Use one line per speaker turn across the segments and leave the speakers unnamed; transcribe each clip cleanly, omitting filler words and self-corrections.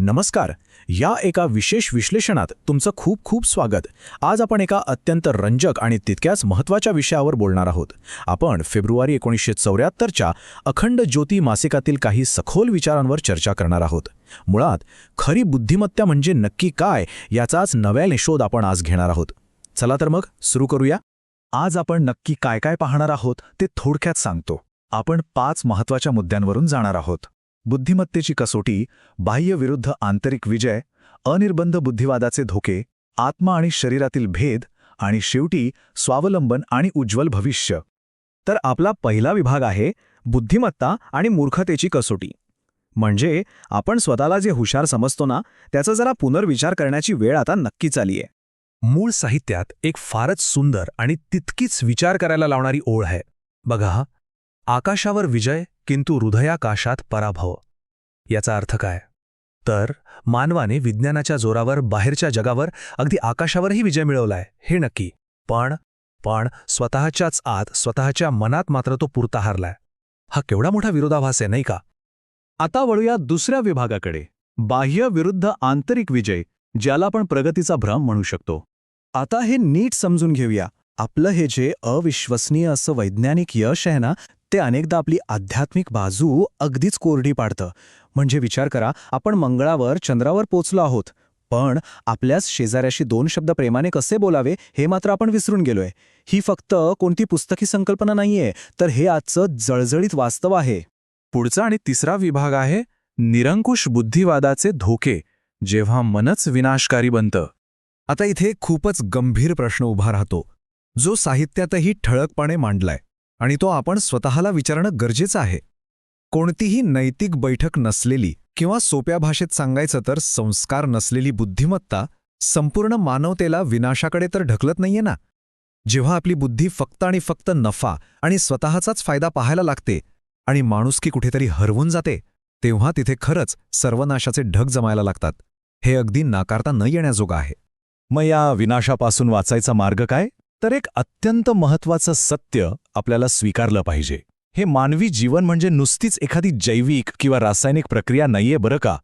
नमस्कार. या एका विशेष विश्लेषणात तुमचं खूप खूप स्वागत. आज आपण एका अत्यंत रंजक आणि तितक्याच महत्त्वाच्या विषयावर बोलणार आहोत. आपण फेब्रुवारी 1974च्या अखंड ज्योती मासिकातील काही सखोल विचारांवर चर्चा करणार आहोत. मुळात खरी बुद्धिमत्ता म्हणजे नक्की काय याचाच नव्याने शोध आपण आज घेणार आहोत. चला तर मग सुरू करूया.
आज आपण नक्की काय काय पाहणार आहोत ते थोडक्यात सांगतो. आपण 5 महत्त्वाच्या मुद्द्यांवरून जाणार आहोत. बुद्धिमत्तेची कसोटी, बाह्य विरुद्ध आंतरिक विजय, अनिर्बंध बुद्धिवादाचे धोके, आत्मा आणि शरीरातील भेद आणि शेवटी स्वावलंबन आणि उज्ज्वल भविष्य.
तर आपला पहिला विभाग आहे बुद्धिमत्ता आणि मूर्खतेची कसोटी. म्हणजे आपण स्वतःला जे हुशार समजतो ना, त्याचा जरा पुनर्विचार करण्याची वेळ आता नक्कीच आली आहे.
मूळ साहित्यात एक फारच सुंदर आणि तितकीच विचार करायला लावणारी ओळ आहे. बघा, आकाशावर विजय किंतु हृदयाकाशात पराभव. याचा अर्थ काय? तर मानवाने विज्ञानाच्या जोरावर बाहेरच्या जगावर, अगदी आकाशावरही विजय मिळवलाय हे नक्की, पण स्वतःच्याच आत, स्वतःच्या मनात मात्र तो पुरता हारलाय. हा केवढा मोठा विरोधाभास आहे, नाही का?
आता वळूया दुसऱ्या विभागाकडे, बाह्य विरुद्ध आंतरिक विजय, ज्याला आपण प्रगतीचा भ्रम म्हणू शकतो.
आता हे नीट समजून घेऊया. आपलं हे जे अविश्वसनीय असं वैज्ञानिक यश आहे ना, ते अनेकदा आपली आध्यात्मिक बाजू अगदीच कोरडी पाडतं. म्हणजे विचार करा, आपण मंगळावर, चंद्रावर पोचलो आहोत, पण आपल्याच शेजाऱ्याशी 2 शब्द प्रेमाने कसे बोलावे हे मात्र आपण विसरून गेलोय. ही फक्त कोणती पुस्तकी संकल्पना नाहीये, तर हे आजचं जळजळीत वास्तव आहे.
पुढचा आणि तिसरा विभाग आहे निरंकुश बुद्धिवादाचे धोके, जेव्हा मनच विनाशकारी बनतं.
आता इथे खूपच गंभीर प्रश्न उभा राहतो, जो साहित्यातही ठळकपणे मांडलाय, आणि तो आपण स्वतःला विचारणं गरजेचं आहे. कोणतीही नैतिक बैठक नसलेली किंवा सोप्या भाषेत सांगायचं तर संस्कार नसलेली बुद्धिमत्ता संपूर्ण मानवतेला विनाशाकडे तर ढकलत नाहीये ना. जेव्हा आपली बुद्धी फक्त आणि फक्त नफा आणि स्वतःचाच फायदा पाहायला लागते आणि माणुसकी कुठेतरी हरवून जाते, तेव्हा तिथे खरंच सर्वनाशाचे ढग जमायला लागतात. हे अगदी नाकारता न येण्याजोगं आहे.
मग या विनाशापासून वाचायचा मार्ग काय? तर एक अत्यंत महत्त्वाचं सत्य आपल्याला स्वीकारलं पाहिजे. हे मानवी जीवन म्हणजे नुसतीच एखादी जैविक किंवा रासायनिक प्रक्रिया नाहीये बरं का.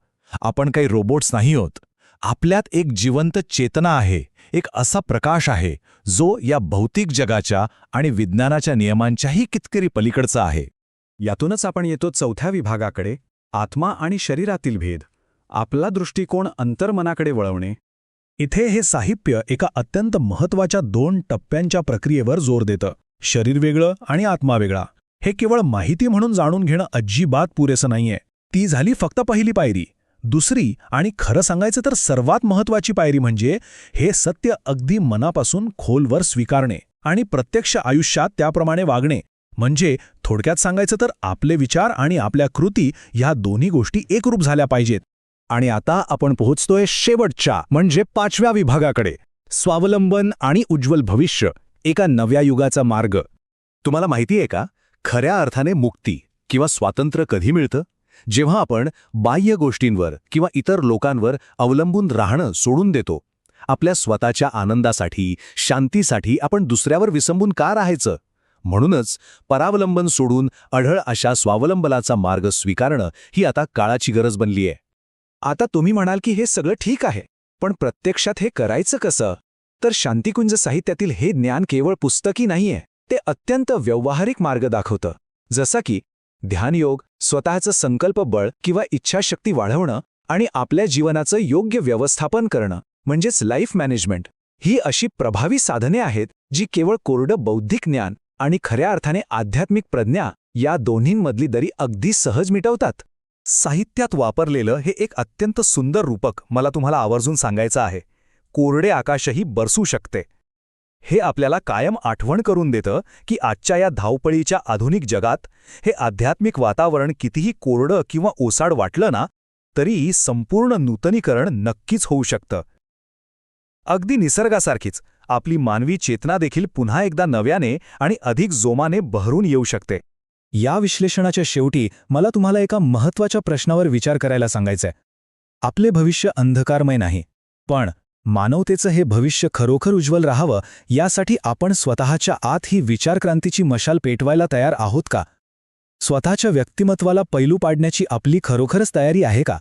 आपण काही रोबोट्स नाही आहोत. आपल्यात एक जिवंत चेतना आहे, एक असा प्रकाश आहे जो या भौतिक जगाच्या आणि विज्ञानाच्या नियमांच्याही कितीतरी पलीकडचा आहे. यातूनच आपण येतो चौथ्या विभागाकडे, आत्मा आणि शरीरातील भेद, आपला दृष्टिकोन अंतर्मनाकडे वळवणे.
इथे हे साहित्य एका अत्यंत महत्त्वाच्या 2 टप्प्यांच्या प्रक्रियेवर जोर देतं. शरीर वेगळं आणि आत्मा वेगळा. हे केवळ माहिती म्हणून जाणून घेणं अजिबात पुरेसं नाहीये. ती झाली फक्त पहिली पायरी. दुसरी आणि खरं सांगायचं तर सर्वात महत्त्वाची पायरी म्हणजे हे सत्य अगदी मनापासून खोलवर स्वीकारणे आणि प्रत्यक्ष आयुष्यात त्याप्रमाणे वागणे. म्हणजे थोडक्यात सांगायचं तर आपले विचार आणि आपल्या कृती ह्या दोन्ही गोष्टी एकरूप झाल्या पाहिजेत.
आणि आता आपण पोहोचतोय शेवटच्या म्हणजे 5व्या विभागाकडे, स्वावलंबन आणि उज्ज्वल भविष्य, एका नव्या युगाचा मार्ग. तुम्हाला माहिती आहे का, खऱ्या अर्थाने मुक्ती किंवा स्वातंत्र्य कधी मिळतं? जेव्हा आपण बाह्य गोष्टींवर किंवा इतर लोकांवर अवलंबून राहणं सोडून देतो. आपल्या स्वतःच्या आनंदासाठी, शांतीसाठी आपण दुसऱ्यावर विसंबून का राहायचं? म्हणूनच परावलंबन सोडून अढळ अशा स्वावलंबनाचा मार्ग स्वीकारणं ही आता काळाची गरज बनलीय. आता तुम्ही म्हणाल की हे सगळं ठीक आहे, पण प्रत्यक्षात हे करायचं कसं? तर शांतिकुंज साहित्यातील हे ज्ञान केवळ पुस्तकी नाहीये, ते अत्यंत व्यावहारिक मार्ग दाखवतं. जसा की ध्यानयोग, स्वतःचं संकल्प बळ किंवा इच्छाशक्ती वाढवणं आणि आपल्या जीवनाचं योग्य व्यवस्थापन करणं, म्हणजेच लाईफ मॅनेजमेंट. ही अशी प्रभावी साधने आहेत जी केवळ कोरडं बौद्धिक ज्ञान आणि खऱ्या अर्थाने आध्यात्मिक प्रज्ञा या दोन्हींमधली दरी अगदी सहज मिटवतात. साहित्यात वापरलेलं हे एक अत्यंत सुंदर रूपक मला तुम्हाला आवर्जून सांगायचं आहे. कोरडे आकाशही बरसू शकते. हे आपल्याला कायम आठवण करून देतं की आजच्या या धावपळीच्या आधुनिक जगात हे आध्यात्मिक वातावरण कितीही कोरडं किंवा ओसाड वाटलं ना, तरी संपूर्ण नूतनीकरण नक्कीच होऊ शकतं. अगदी निसर्गासारखीच आपली मानवी चेतना देखील पुन्हा एकदा नव्याने आणि अधिक जोमाने बहरून येऊ शकते.
या विश्लेषणाच्या शेवटी मला तुम्हाला एका महत्त्वाच्या प्रश्नावर विचार करायला सांगायचंय. आपले भविष्य अंधकारमय नाही, पण मानवतेचं हे भविष्य खरोखर उज्ज्वल राहावं यासाठी आपण स्वतःच्या आत ही विचारक्रांतीची मशाल पेटवायला तयार आहोत का? स्वतःच्या व्यक्तिमत्वाला पैलू पाडण्याची आपली खरोखरच तयारी आहे का?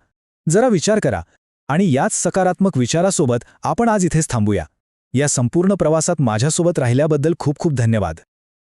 जरा विचार करा आणि याच सकारात्मक विचारासोबत आपण आज इथेच थांबूया. या संपूर्ण प्रवासात माझ्यासोबत राहिल्याबद्दल खूप खूप धन्यवाद.